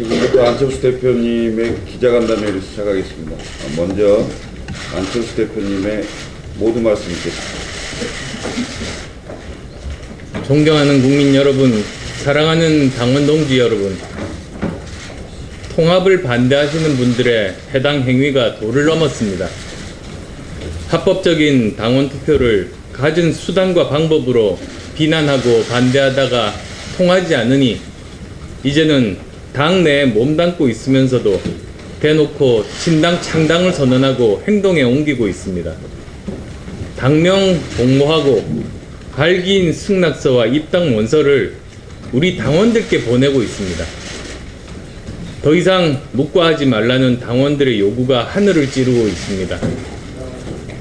지금부터 안철수 대표님의 기자간담회를 시작하겠습니다. 먼저 안철수 대표님의 모든 말씀 있겠습니다. 존경하는 국민 여러분, 사랑하는 당원 동지 여러분, 통합을 반대하시는 분들의 해당 행위가 도를 넘었습니다. 합법적인 당원 투표를 갖은 수단과 방법으로 비난하고 반대하다가 통하지 않으니 이제는 당 내에 몸담고 있으면서도 대놓고 신당 창당을 선언하고 행동에 옮기고 있습니다. 당명 공모하고 발기인 승낙서와 입당 원서를 우리 당원들께 보내고 있습니다. 더 이상 묵과하지 말라는 당원들의 요구가 하늘을 찌르고 있습니다.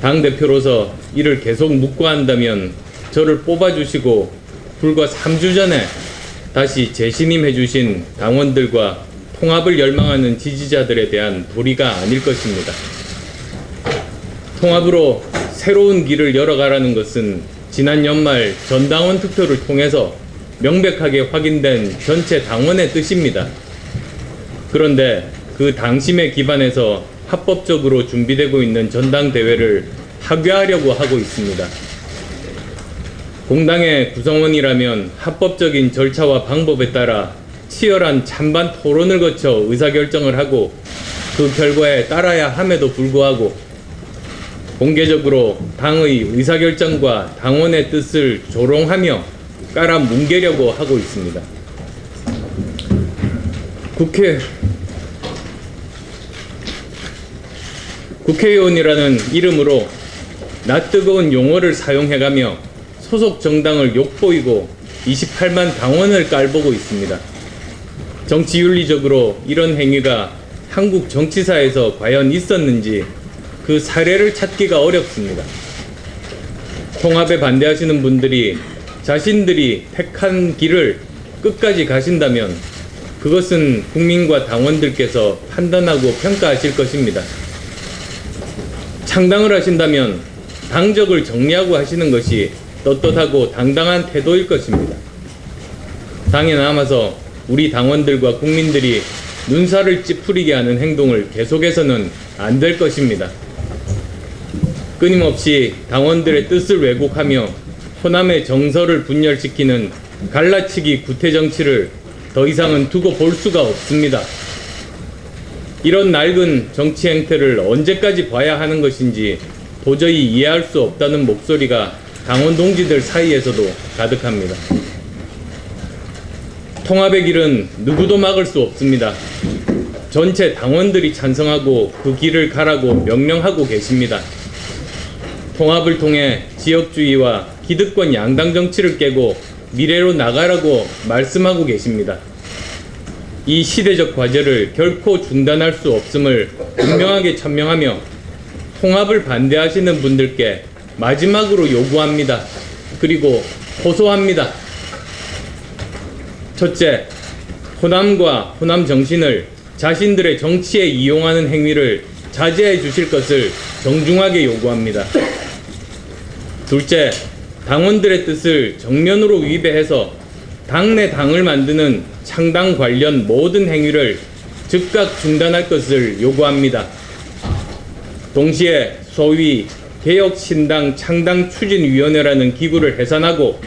당대표로서 이를 계속 묵과한다면 저를 뽑아주시고 불과 3주 전에 다시 재신임해 주신 당원들과 통합을 열망하는 지지자들에 대한 도리가 아닐 것입니다. 통합으로 새로운 길을 열어가라는 것은 지난 연말 전당원 투표를 통해서 명백하게 확인된 전체 당원의 뜻입니다. 그런데 그 당심에 기반해서 합법적으로 준비되고 있는 전당대회를 학외하려고 하고 있습니다. 공당의 구성원이라면 합법적인 절차와 방법에 따라 치열한 찬반 토론을 거쳐 의사결정을 하고 그 결과에 따라야 함에도 불구하고 공개적으로 당의 의사결정과 당원의 뜻을 조롱하며 깔아뭉개려고 하고 있습니다. 국회의원이라는 이름으로 낯뜨거운 용어를 사용해가며 소속 정당을 욕보이고 28만 당원을 깔보고 있습니다. 정치윤리적으로 이런 행위가 한국 정치사에서 과연 있었는지 그 사례를 찾기가 어렵습니다. 통합에 반대하시는 분들이 자신들이 택한 길을 끝까지 가신다면 그것은 국민과 당원들께서 판단하고 평가하실 것입니다. 창당을 하신다면 당적을 정리하고 하시는 것이 떳떳하고 당당한 태도일 것입니다. 당에 남아서 우리 당원들과 국민들이 눈살을 찌푸리게 하는 행동을 계속해서는 안 될 것입니다. 끊임없이 당원들의 뜻을 왜곡하며 호남의 정서를 분열시키는 갈라치기 구태 정치를 더 이상은 두고 볼 수가 없습니다. 이런 낡은 정치 행태를 언제까지 봐야 하는 것인지 도저히 이해할 수 없다는 목소리가 당원 동지들 사이에서도 가득합니다. 통합의 길은 누구도 막을 수 없습니다. 전체 당원들이 찬성하고 그 길을 가라고 명령하고 계십니다. 통합을 통해 지역주의와 기득권 양당 정치를 깨고 미래로 나가라고 말씀하고 계십니다. 이 시대적 과제를 결코 중단할 수 없음을 분명하게 천명하며 통합을 반대하시는 분들께 마지막으로 요구합니다. 그리고 호소합니다. 첫째, 호남과 호남 정신을 자신들의 정치에 이용하는 행위를 자제해 주실 것을 정중하게 요구합니다. 둘째, 당원들의 뜻을 정면으로 위배해서 당내 당을 만드는 창당 관련 모든 행위를 즉각 중단할 것을 요구합니다. 동시에 소위 개혁신당 창당추진위원회라는 기구를 해산하고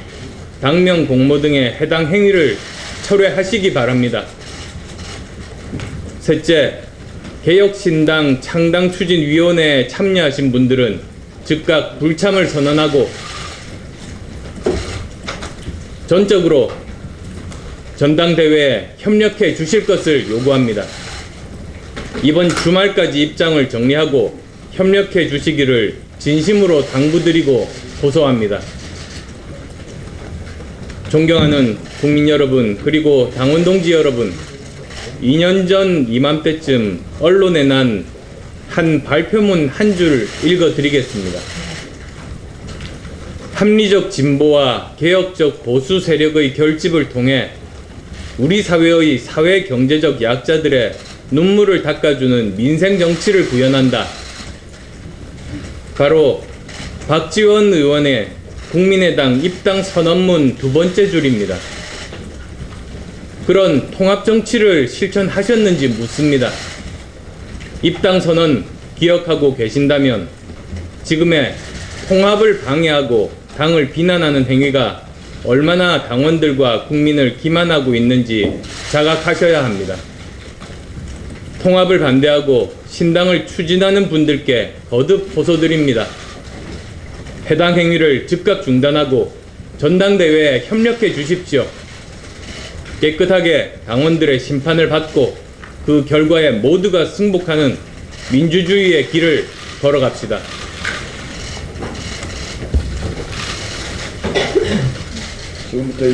당명 공모 등의 해당 행위를 철회하시기 바랍니다. 셋째, 개혁신당 창당추진위원회에 참여하신 분들은 즉각 불참을 선언하고 전적으로 전당대회에 협력해 주실 것을 요구합니다. 이번 주말까지 입장을 정리하고 협력해 주시기를 진심으로 당부드리고 호소합니다. 존경하는 국민 여러분, 그리고 당원 동지 여러분, 2년 전 이맘때쯤 언론에 난 한 발표문 한 줄 읽어드리겠습니다. 합리적 진보와 개혁적 보수 세력의 결집을 통해 우리 사회의 사회 경제적 약자들의 눈물을 닦아주는 민생 정치를 구현한다. 바로 박지원 의원의 국민의당 입당 선언문 두 번째 줄입니다. 그런 통합 정치를 실천하셨는지 묻습니다. 입당 선언 기억하고 계신다면 지금의 통합을 방해하고 당을 비난하는 행위가 얼마나 당원들과 국민을 기만하고 있는지 자각하셔야 합니다. 통합을 반대하고 신당을 추진하는 분들께 거듭 호소드립니다. 해당 행위를 즉각 중단하고 전당대회에 협력해 주십시오. 깨끗하게 당원들의 심판을 받고 그 결과에 모두가 승복하는 민주주의의 길을 걸어갑시다. 지금부터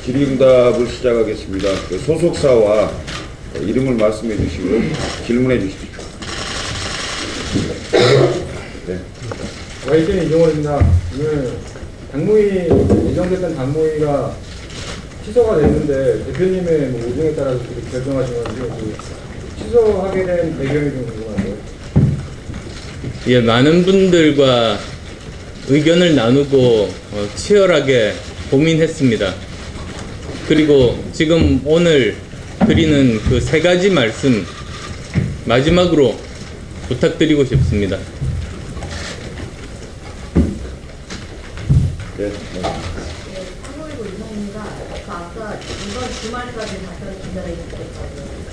질의응답을 시작하겠습니다. 그 소속사와 이름을 말씀해 주시고 질문해 주십시오. 네. YTN 이종원입니다. 오늘 당무위 예정됐던 당무위가 취소가 됐는데 대표님의 뭐 의중에 따라서 그렇게 결정하신 건지 취소하게 된 배경이 좀 궁금한데요. 예, 많은 분들과 의견을 나누고 치열하게 고민했습니다. 그리고 지금 오늘 드리는 그 세 가지 말씀 마지막으로 부탁드리고 싶습니다. 네. 한국이고 이성입니다. 아까 이번 주말까지 답변 기다리겠다고 하셨는데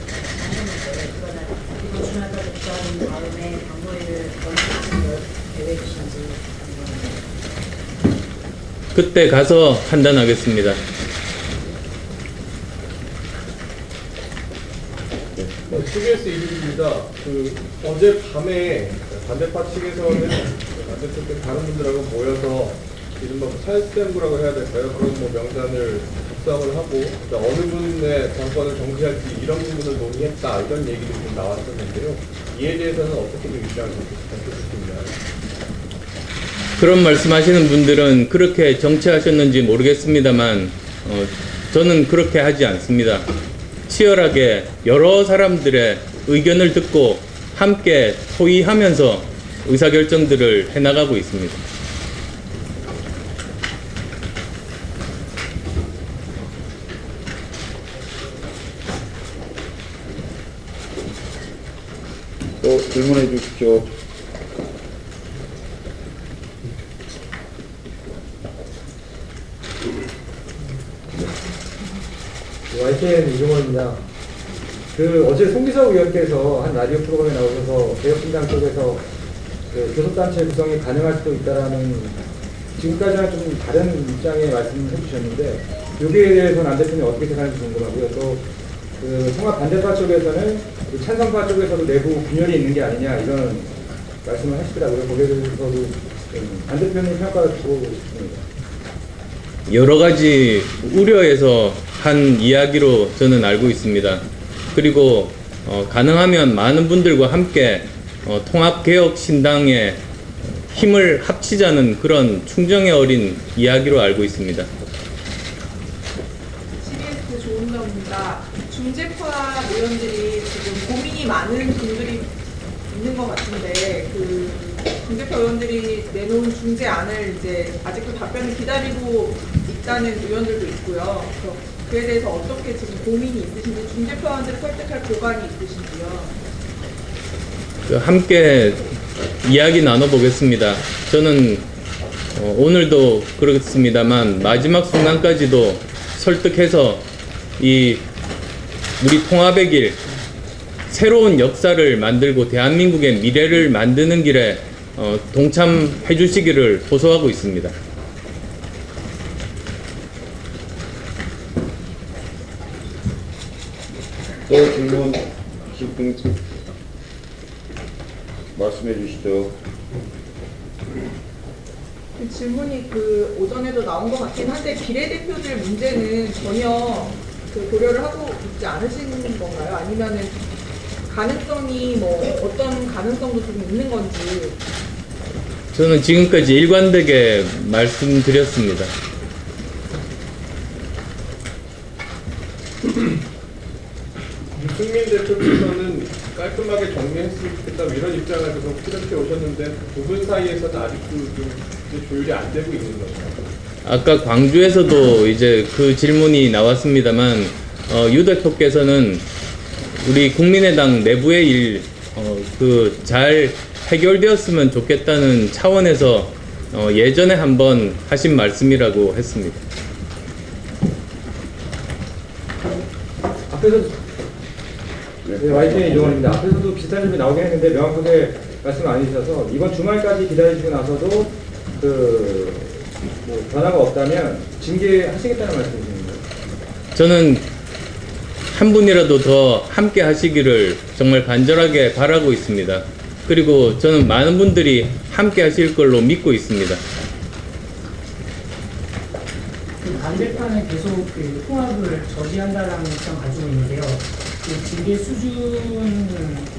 이번 주말까지 기다린 다음에 당무회를 연습하는 계획이신지 그때 가서 판단하겠습니다. CBS 이기입니다. 어제 밤에 반대파 측에서는 반대쪽 다른 분들하고 모여서 이른바 찰스템부라고 해야 될까요? 그런 명단을 작성을 하고 어느 분의 정권을 정치할지 이런 부분을 논의했다 이런 얘기들이 좀 나왔었는데요. 이에 대해서는 어떻게 좀 입장을 밝혀주시나요? 그런 말씀하시는 분들은 그렇게 정치하셨는지 모르겠습니다만 저는 그렇게 하지 않습니다. 치열하게 여러 사람들의 의견을 듣고 함께 토의하면서 의사결정들을 해나가고 있습니다. 또 질문해 주십시오. YTN 이종원입니다. 어제 송기석 의원께서 한 라디오 프로그램에 나오셔서 개혁신당 쪽에서 교섭단체 구성이 가능할 수도 있다라는 지금까지랑 좀 다른 입장의 말씀을 해주셨는데 여기에 대해서는 안 대표님 어떻게 생각하는지 궁금하고요. 또 통합 반대파 쪽에서는 찬성파 쪽에서도 내부 균열이 있는 게 아니냐 이런 말씀을 하시더라고요. 거기에 대해서도 안 대표님 평가를 듣고 싶습니다. 여러 가지 우려에서 한 이야기로 저는 알고 있습니다. 그리고 가능하면 많은 분들과 함께 통합개혁신당의 힘을 합치자는 그런 충정에 어린 이야기로 알고 있습니다. CBS 조은정입니다. 중재파 의원들이 지금 고민이 많은 분들이 있는 것 같은데 중재파 의원들이 내놓은 중재안을 이제 아직도 답변을 기다리고 있다는 의원들도 있고요. 그래서 그에 대해서 어떻게 지금 고민이 있으신지 중재파 의원들을 설득할 고관이 있으신지요. 함께 이야기 나눠보겠습니다. 저는 오늘도 그렇습니다만 마지막 순간까지도 설득해서 이 우리 통합의 길, 새로운 역사를 만들고 대한민국의 미래를 만드는 길에 동참해 주시기를 호소하고 있습니다. 또 질문 말씀해 주시죠. 질문이 오전에도 나온 것 같긴 한데 비례대표들 문제는 전혀 고려를 하고 있지 않으신 건가요? 아니면은 가능성이 어떤 가능성도 좀 있는 건지. 저는 지금까지 일관되게 말씀드렸습니다. 유승민 대표께서는 깔끔하게 정리했으면 좋겠다 이런 입장을 계속 피력해 오셨는데 두 분 사이에서는 아직도 좀 조율이 안 되고 있는 거죠. 아까 광주에서도 이제 그 질문이 나왔습니다만 유 대표께서는 우리 국민의당 내부의 일 잘 해결되었으면 좋겠다는 차원에서 예전에 한번 하신 말씀이라고 했습니다. 앞에서 네, YTN 이종원입니다. 앞에서도 비슷한 질문이 나오긴 했는데 명확하게 말씀 안 해주셔서 이번 주말까지 기다리시고 나서도 뭐 변화가 없다면 징계하시겠다는 말씀이신가요? 저는 한 분이라도 더 함께 하시기를 정말 간절하게 바라고 있습니다. 그리고 저는 많은 분들이 함께 하실 걸로 믿고 있습니다. 그 반대편은 계속 그 통합을 저지한다라는 입장 가지고 있는데요. 그 징계 수준은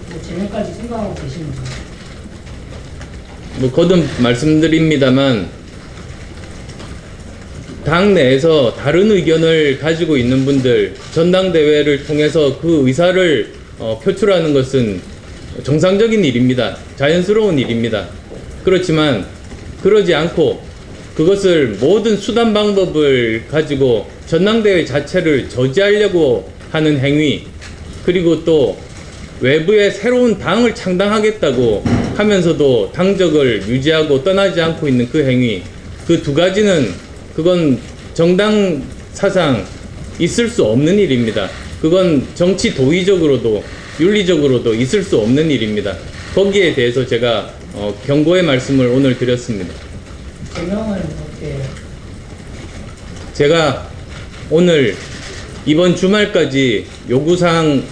뭐 재년까지 생각하고 계시는지? 뭐 거듭 말씀드립니다만 당 내에서 다른 의견을 가지고 있는 분들 전당대회를 통해서 그 의사를 표출하는 것은 정상적인 일입니다. 자연스러운 일입니다. 그렇지만 그러지 않고 그것을 모든 수단 방법을 가지고 전당대회 자체를 저지하려고 하는 행위, 그리고 또 외부에 새로운 당을 창당하겠다고 하면서도 당적을 유지하고 떠나지 않고 있는 그 행위, 그 두 가지는 그건 정당 사상 있을 수 없는 일입니다. 그건 정치 도의적으로도 윤리적으로도 있을 수 없는 일입니다. 거기에 대해서 제가 경고의 말씀을 오늘 드렸습니다. 제명은 어떻게? 제가 오늘 이번 주말까지 요구사항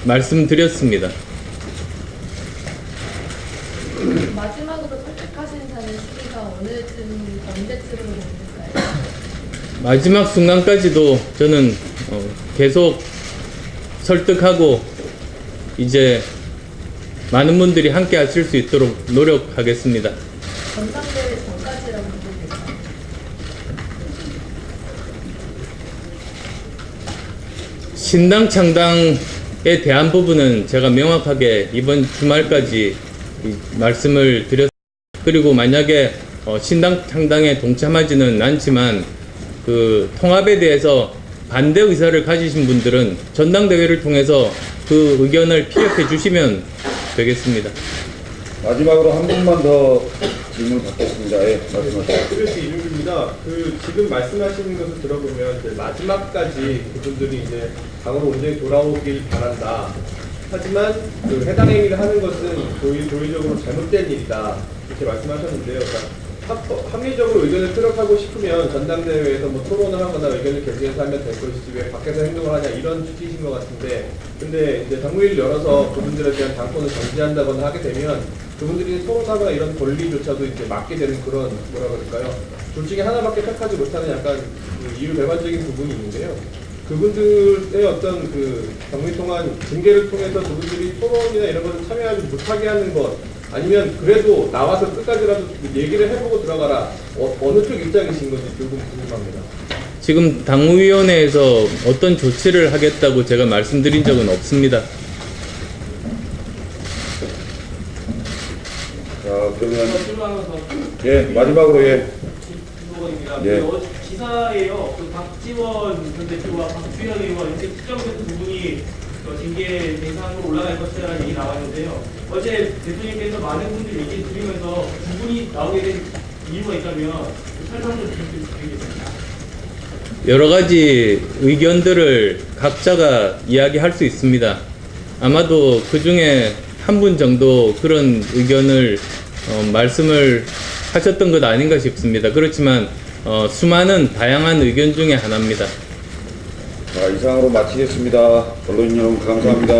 말씀드렸습니다. 마지막으로 설득하시는 사는 시기가 어느쯤 언제쯤으로 되실까요? 마지막 순간까지도 저는 계속 설득하고 이제 많은 분들이 함께 하실 수 있도록 노력하겠습니다. 전당대회 전까지라고 보면 될까요? 신당 창당에 대한 부분은 제가 명확하게 이번 주말까지 말씀을 드렸습니다. 그리고 만약에 신당 창당에 동참하지는 않지만 그 통합에 대해서 반대 의사를 가지신 분들은 전당대회를 통해서 그 의견을 피력해 주시면 되겠습니다. 마지막으로 한 분만 더 질문 받겠습니다. 예, 말씀하세요. KBS 이준규입니다. 그 지금 말씀하시는 것을 들어보면 이제 마지막까지 그분들이 이제 당으로 온전히 돌아오길 바란다. 하지만 그 해당 행위를 하는 것은 도의적으로 잘못된 일이다. 이렇게 말씀하셨는데요. 그러니까 합리적으로 의견을 피력하고 싶으면 전당대회에서 뭐 토론을 하거나 의견을 결정해서 하면 될 것이지 왜 밖에서 행동을 하냐 이런 취지이신 것 같은데, 근데 이제 당무위를 열어서 그분들에 대한 당권을 정지한다거나 하게 되면 그분들이 토론하거나 이런 권리조차도 이제 막게 되는 그런 뭐라 그럴까요? 둘 중에 하나밖에 택하지 못하는 약간 그 이유 배반적인 부분이 있는데요. 그분들의 어떤 그 당무위 통한 징계를 통해서 그분들이 토론이나 이런 것을 참여하지 못하게 하는 것, 아니면 그래도 나와서 끝까지라도 얘기를 해보고 들어가라. 어느 쪽 입장이신 건지 조금 궁금합니다. 지금 당무위원회에서 어떤 조치를 하겠다고 제가 말씀드린 적은 없습니다. 자, 그러면 질문하면서 예, 마지막으로 예. 김동건입니다. 예. 어제 기사에요. 그 박지원 전 대표와 박주현 의원 이렇게 특정된 부분이 징계 대상으로 올라갈 것이라는 얘기 나왔는데요. 어제 대통령께서 많은 분들 얘기 드리면서 두 분이 나오게 된 이유가 있다면 설명 좀 부탁드리겠습니다. 여러 가지 의견들을 각자가 이야기할 수 있습니다. 아마도 그 중에 한 분 정도 그런 의견을 말씀을 하셨던 것 아닌가 싶습니다. 그렇지만 수많은 다양한 의견 중에 하나입니다. 자, 이상으로 마치겠습니다. 언론인 여러분 감사합니다.